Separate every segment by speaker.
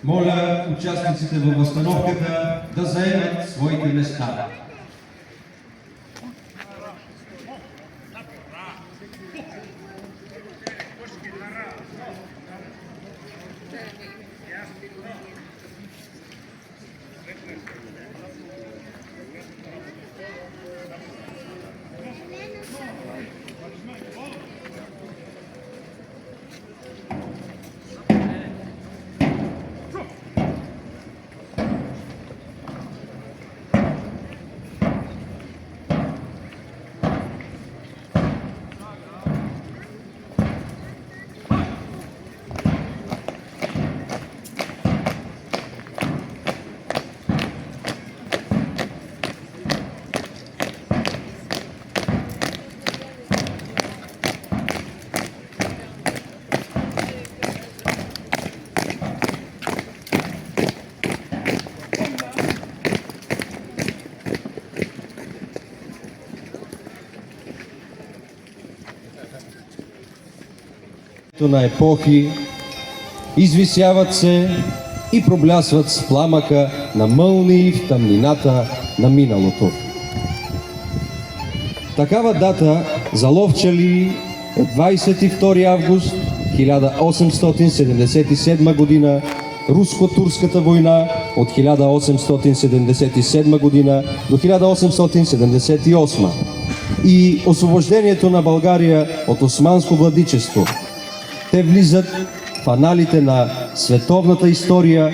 Speaker 1: Моля участниците във възстановката да заемат своите места. На епохи, извисяват се и проблясват с пламъка на мълни в тъмнината на миналото. Такава дата заловчали е 22 август 1877 година, Руско-турската война от 1877 година до 1878 и освобождението на България от османско владичество. Те влизат в аналите на световната история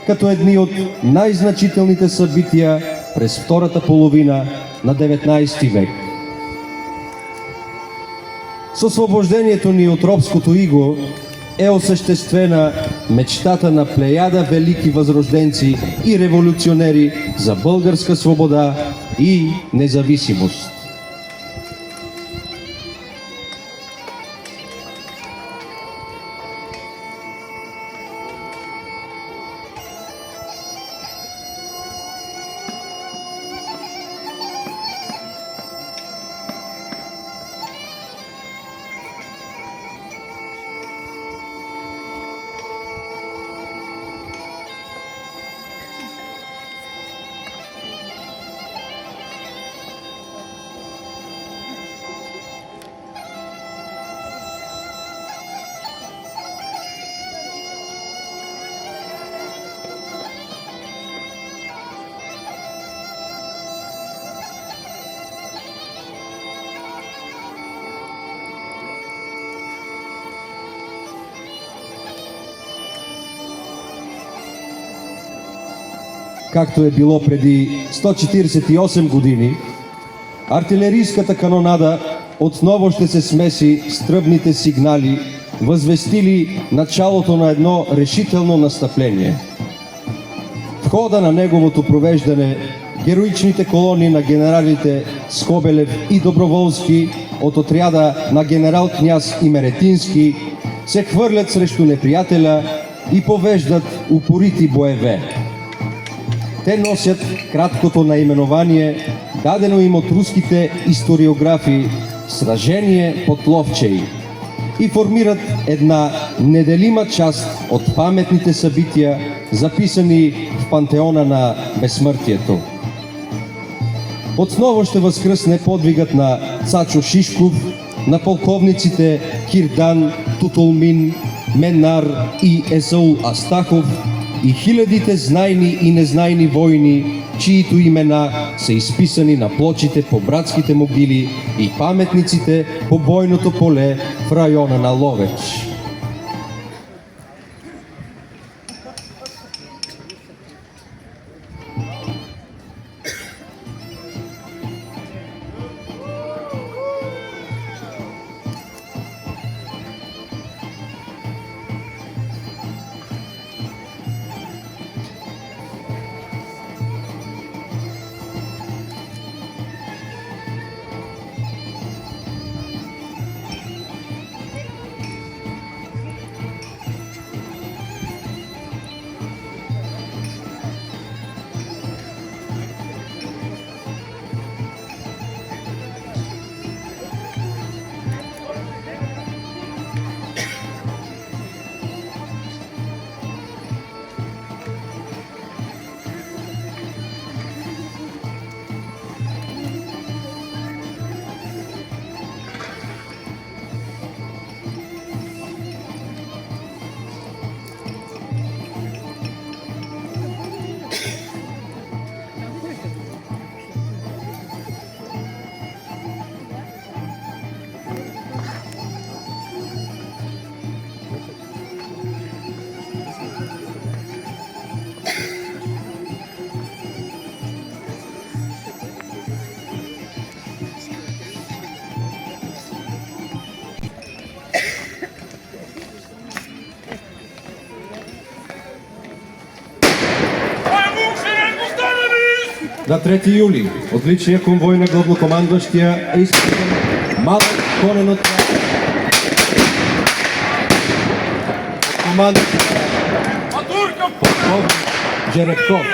Speaker 1: като едни от най-значителните събития през втората половина на 19 век. С освобождението ни от робското иго е осъществена мечтата на плеяда велики възрожденци и революционери за българска свобода и независимост. Както е било преди 148 години, артилерийската канонада отново ще се смеси с тръбните сигнали, възвестили началото на едно решително настъпление. В хода на неговото провеждане героичните колони на генералите Скобелев и Доброволски от отряда на генерал княз Имеретински се хвърлят срещу неприятеля и повеждат упорити боеве. Те носят краткото наименование, дадено им от руските историографи «Сражение под Ловчей» и формират една неделима част от паметните събития, записани в пантеона на безсмъртието. Отново ще възкръсне подвигът на Цачо Шишков, на полковниците Кирдан, Тутулмин, Менар и Есаул Астахов и хилядите знайни и незнайни войни, чието имена са изписани на плочите по братските могили и паметниците по бойното поле в района на Ловеч. На 3 юли от личния конвой на главнокомандващия е изпратен малък конен отряд от командата полковник Жеребков.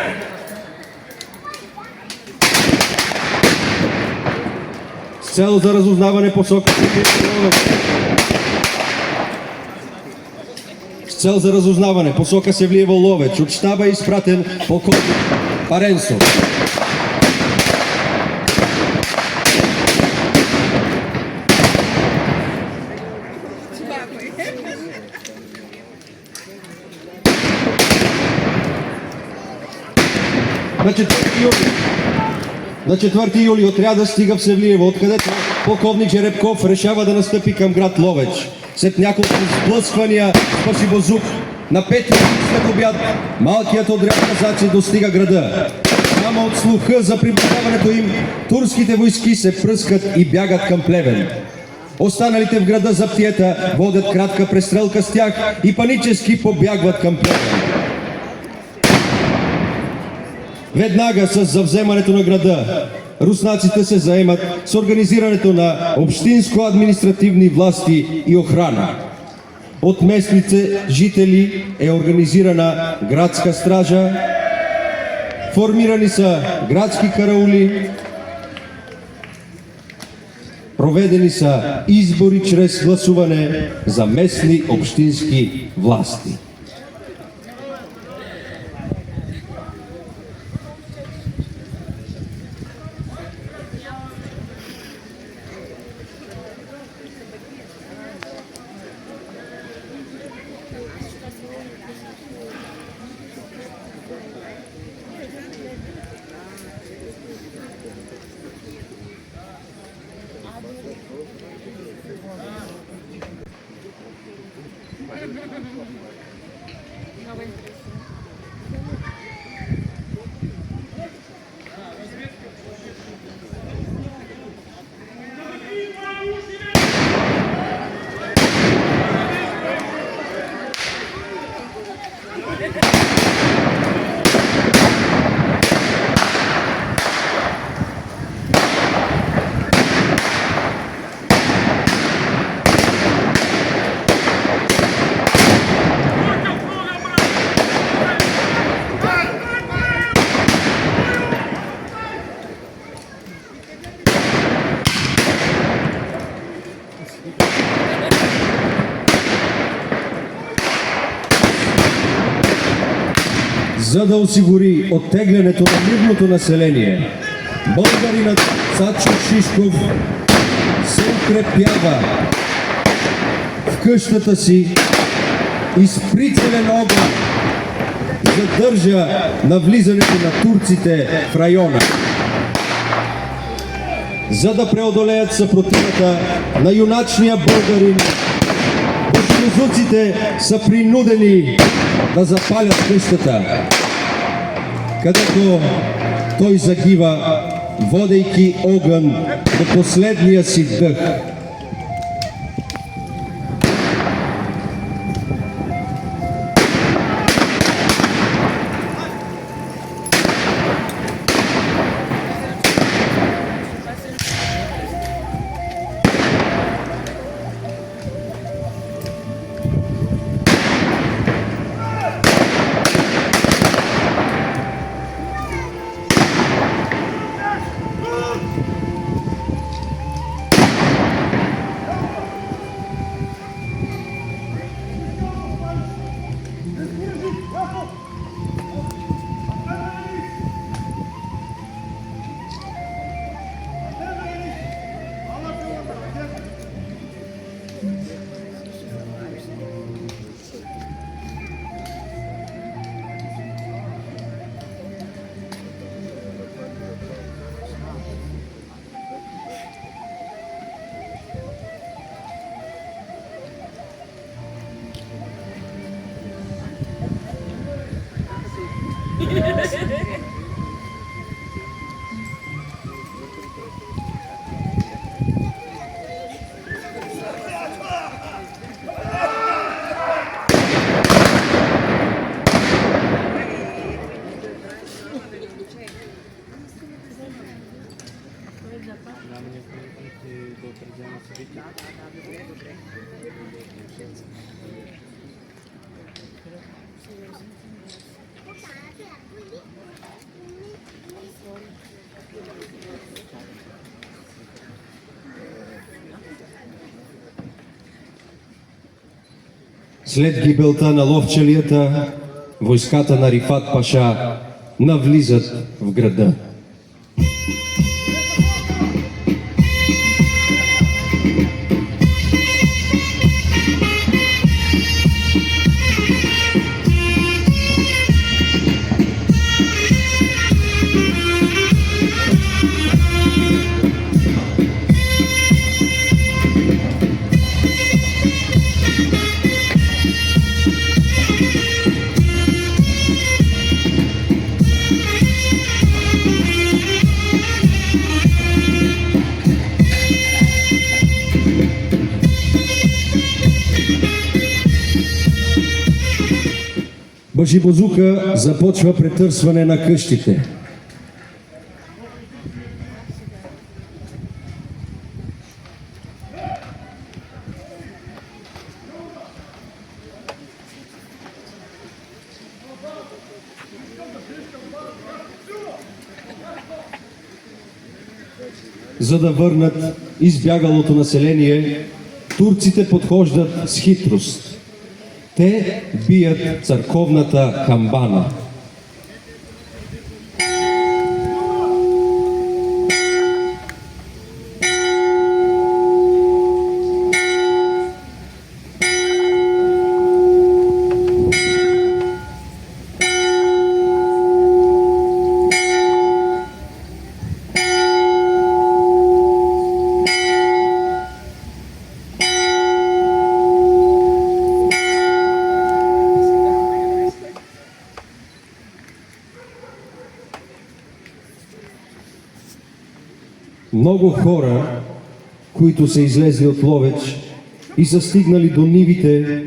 Speaker 1: С цел за разузнаване посока Севлиево Ловеч от щаба е изпратен полковник Паренсов. На 4 юли отряда стига в Севлиево, откъдето полковник Жеребков решава да настъпи към град Ловеч. След няколко сблъсквания с Пашибозук, на 5 юли след обяд малкият отряд казаци достига града. Само от слуха за приближаването им, турските войски се пръскат и бягат към Плевен. Останалите в града заптиета водят кратка престрелка с тях и панически побягват към Плевен. Веднага с завземането на града, руснаците се заемат с организирането на общинско-административни власти и охрана. От местните жители е организирана градска стража, формирани са градски караули, проведени са избори чрез гласуване за местни общински власти. За да осигури оттеглянето на мирното население, българинът Цачо Шишков се укрепява в къщата си и с прицелен огън задържа навлизането на турците в района. За да преодолеят съпротивата на юначния българин, бошкозуците са принудени да запалят къщата, където той загива, водейки огън до последния си дъх. След гибелта на ловчелията, войската на Рифат Паша навлизат в града. Башибозука започва претърсване на къщите. За да върнат избягалото население, турците подхождат с хитрост. Те бият църковната камбана. Много хора, които са излезли от Ловеч и са стигнали до нивите,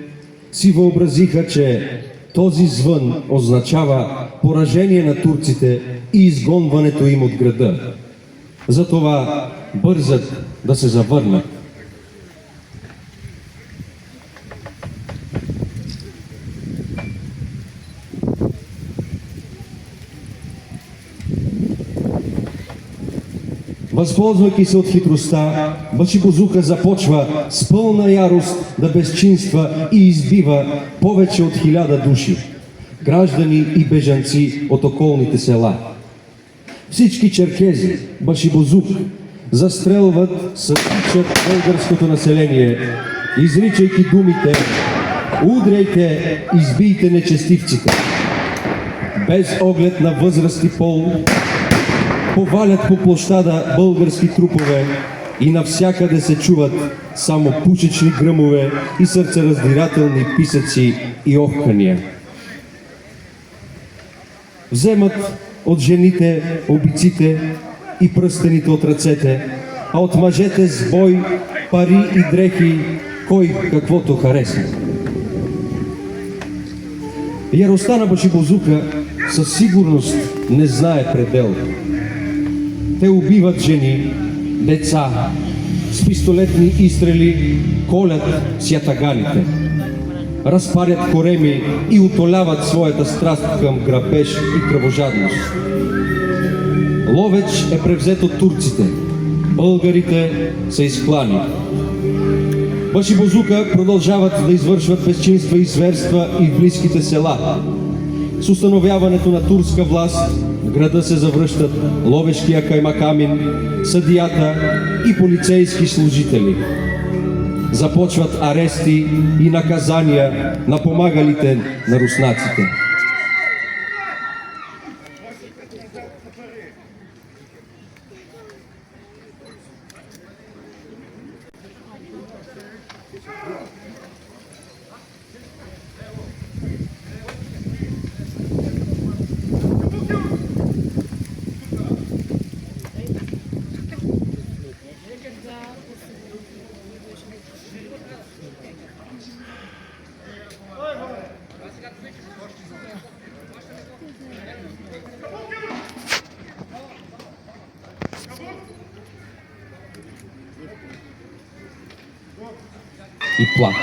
Speaker 1: си въобразиха, че този звън означава поражение на турците и изгонването им от града. Затова бързат да се завърнат. Възползвайки се от хитростта, Башибозука започва с пълна ярост да безчинства и избива повече от 1000 души, граждани и бежанци от околните села. Всички черкези, Башибозук, застрелват, сътичат българското население, изричайки думите: удряйте, избийте нечестивците. Без оглед на възраст и пол, повалят по площада български трупове и навсякъде се чуват само пушечни гръмове и сърцераздирателни писъци и охкания. Вземат от жените обиците и пръстените от ръцете, а от мъжете с бой, пари и дрехи, кой каквото хареса. Яростта на Башибозука със сигурност не знае предел. Те убиват жени, деца, с пистолетни изстрели колят с ятаганите, разпарят кореми и утоляват своята страст към грабеж и кръвожадност. Ловеч е превзет от турците, българите са изклани. Башибозука продължават да извършват безчинства и зверства и в близките села. С установяването на турска власт в града се завръщат ловешкия каймакамин, съдията и полицейски служители. Започват арести и наказания на помагалите на руснаците. и плач.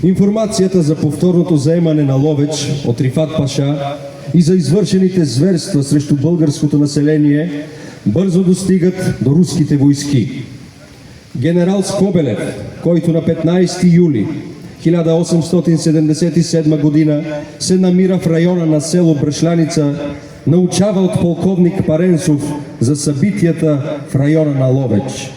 Speaker 1: Информацията за повторното заемане на Ловеч от Рифат Паша и за извършените зверства срещу българското население бързо достигат до руските войски. Генерал Скобелев, който на 15 юли 1877 година се намира в района на село Бръшляница, научава от полковник Паренсов за събитията в района на Ловеч.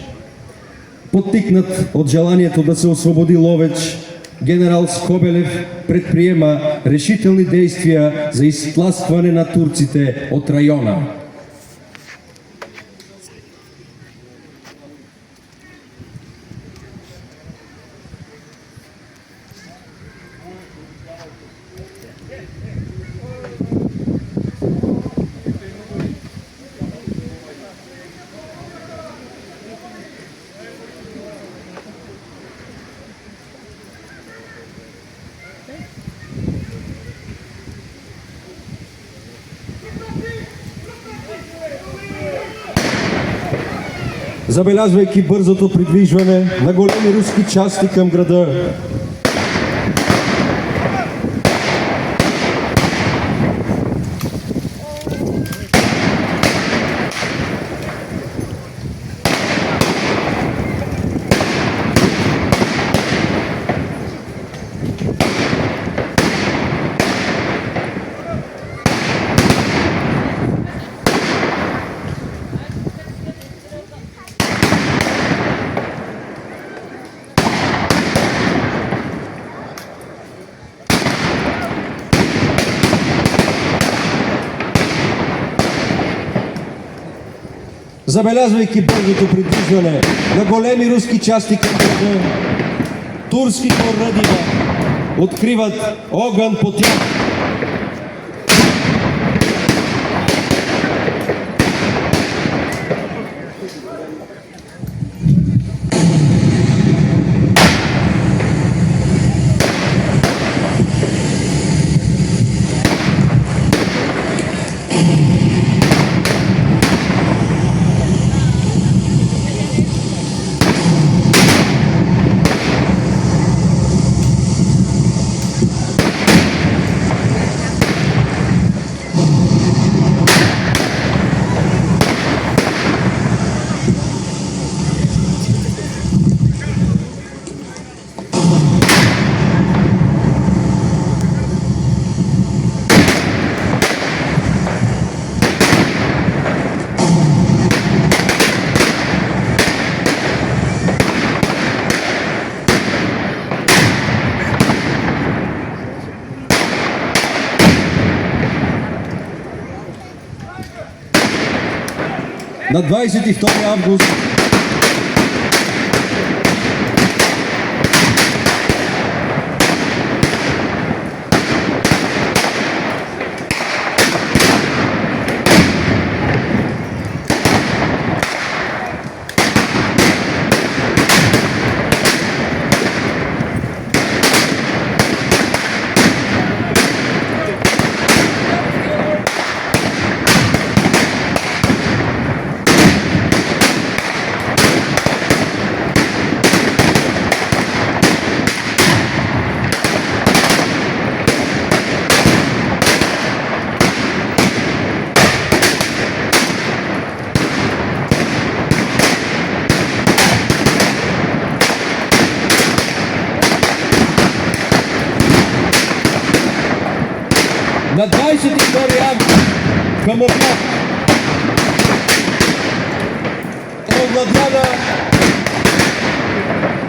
Speaker 1: Подтикнат от желанието да се освободи Ловеч, генерал Скобелев предприема решителни действия за изтласкване на турците от района. Забелязвайки бързото придвижване на големи руски части към града, забелязвайки бързото придвижване на големи руски части към града, турските оръдия откриват огън по тях. На 22 август на 22 август към обяд овладява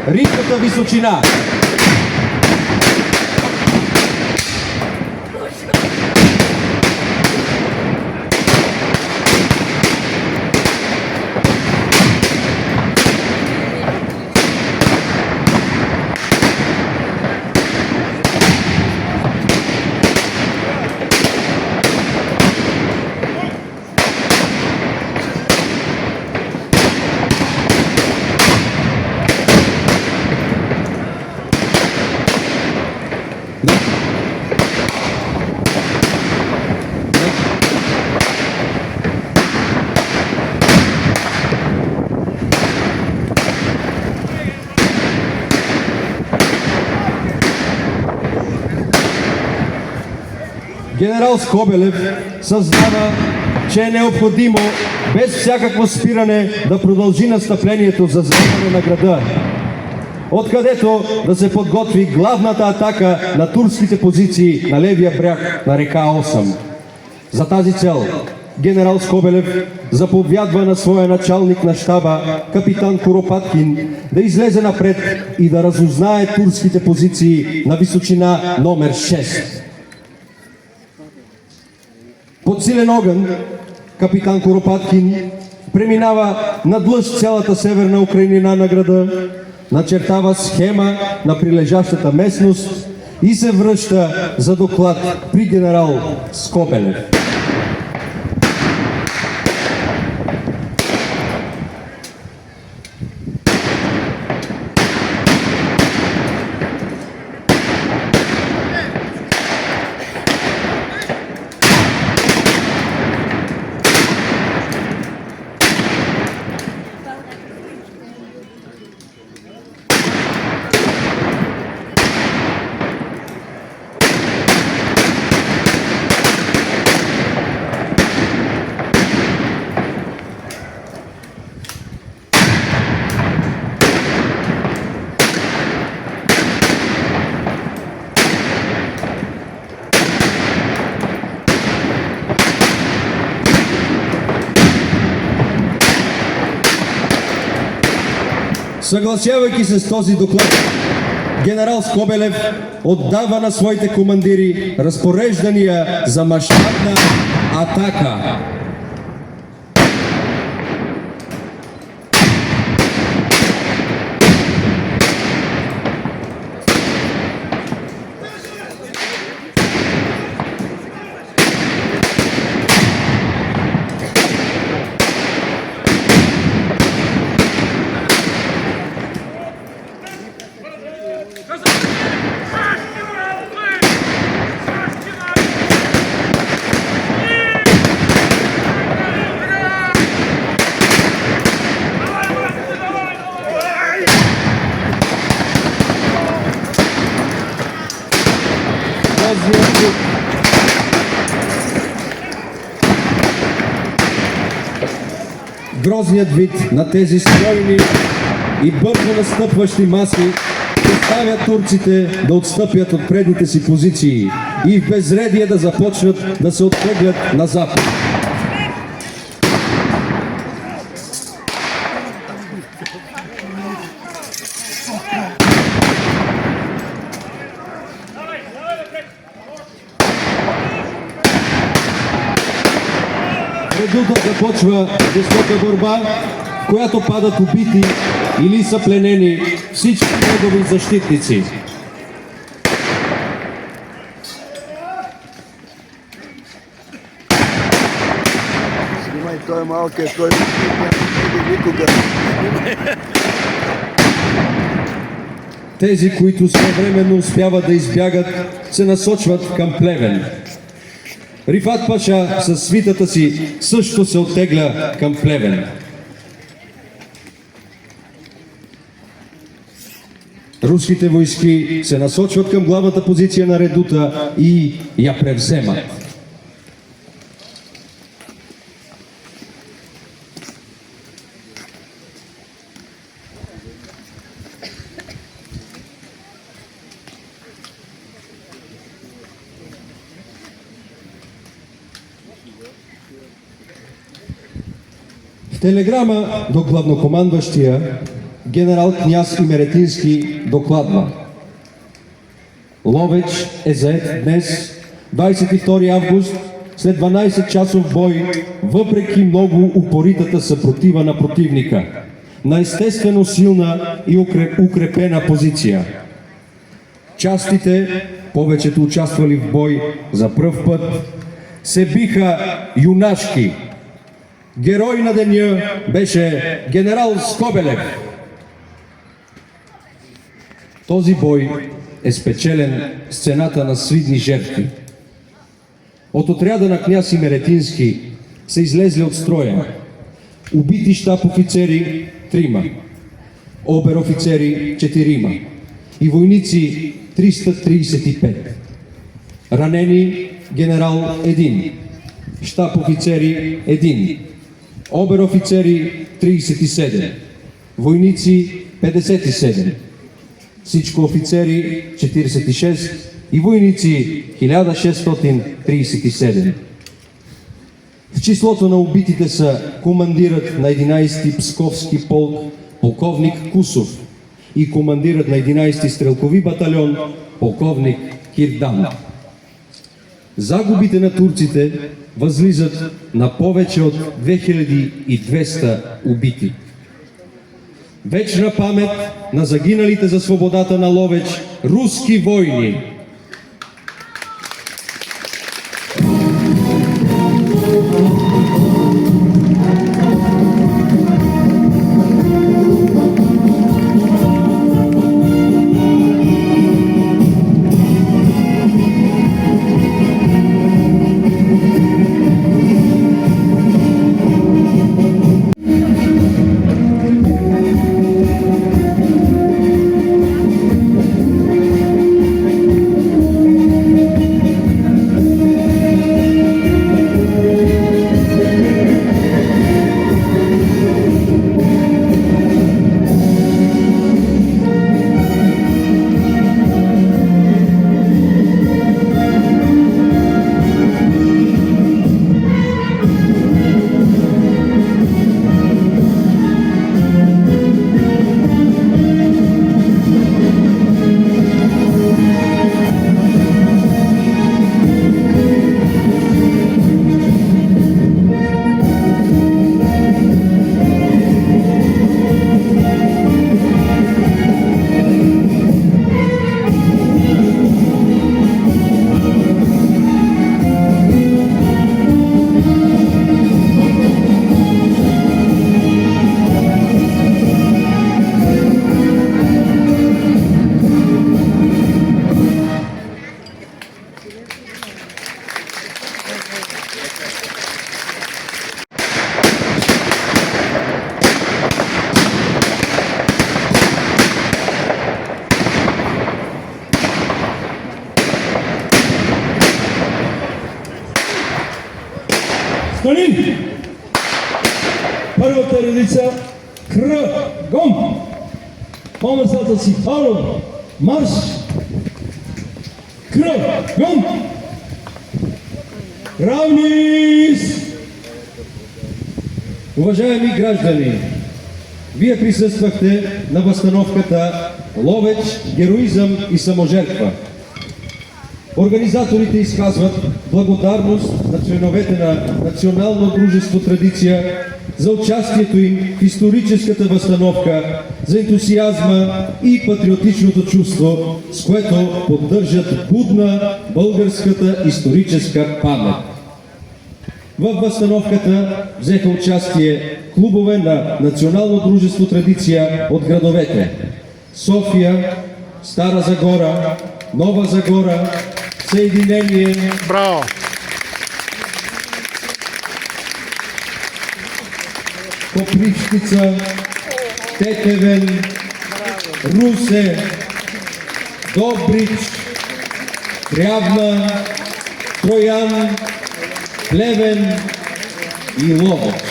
Speaker 1: риската височина. Генерал Скобелев съзнава, че е необходимо без всякакво спиране да продължи настъплението за вземане на града, откъдето да се подготви главната атака на турските позиции на левия бряг на река Осъм. За тази цел генерал Скобелев заповядва на своя началник на щаба, капитан Куропаткин, да излезе напред и да разузнае турските позиции на височина номер 6. Под силен огън капитан Куропаткин преминава надлъж цялата северна Украйнина на града, начертава схема на прилежащата местност и се връща за доклад при генерал Скобелев. Съгласявайки се с този доклад, генерал Скобелев отдава на своите командири разпореждания за мащабна атака. Грозният вид на тези стройни и бързо настъпващи маси поставя турците да отстъпят от предните си позиции и в безредие да започнат да се оттеглят на запад. Редутът започва жестока борба, в която падат убити или са пленени всички негови защитници.
Speaker 2: Снимай, той е малкият, той не никога.
Speaker 1: Тези, които своевременно успяват да избягат, се насочват към Плевен. Рифат Паша със свитата си също се оттегля към Плевен. Руските войски се насочват към главната позиция на редута и я превземат. В телеграма до главнокомандващия генерал княз Имеретински докладва: Ловеч е зает днес, 22 август, след 12-часов бой, въпреки много упоритата съпротива на противника, на естествено силна и укрепена позиция. Частите, повечето участвали в бой за пръв път, се биха юнашки. Герой на деня беше генерал Скобелев. Този бой е спечелен с цената на свидни жертви. От отряда на княз Имеретински са излезли от строя убити щаб офицери 3, обер-офицери 4 и войници 335. Ранени генерал 1, щаб офицери 1, обер-офицери 37, войници 57, всичко офицери 46 и войници 1637. В числото на убитите са командирът на 11-ти Псковски полк полковник Кусов и командирът на 11-ти стрелкови батальон полковник Кирдан. Загубите на турците възлизат на повече от 2200 убити. Вечна памет на загиналите за свободата на Ловеч руски войни!
Speaker 3: Стани! Първата редица кръгом. По-местата си второ. Марш! Кръгом! Равнис!
Speaker 1: Уважаеми граждани, вие присъствахте на възстановката Ловеч, героизъм и саможертва. Организаторите изказват благодарност на членовете на Национално дружество Традиция за участието им в историческата възстановка, за ентусиазма и патриотичното чувство, с което поддържат будна българската историческа памет. В възстановката взеха участие клубове на Национално дружество Традиция от градовете София, Стара Загора, Нова Загора, Съединение,
Speaker 4: Браво!
Speaker 1: Копривщица, Тетевен, Русе, Добрич, Трявна, Троян, Плевен и Ловеч.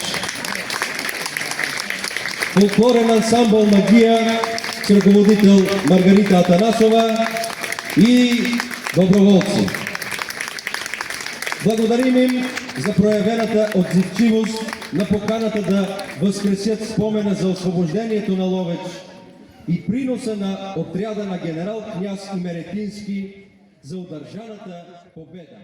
Speaker 1: Фолклорен ансамбъл Магия с ръководител Маргарита Атанасова и доброволци. Благодарим им за проявената отзивчивост на поканата да възкресят спомена за освобождението на Ловеч и приноса на отряда на генерал княз Имеретински за удържаната победа.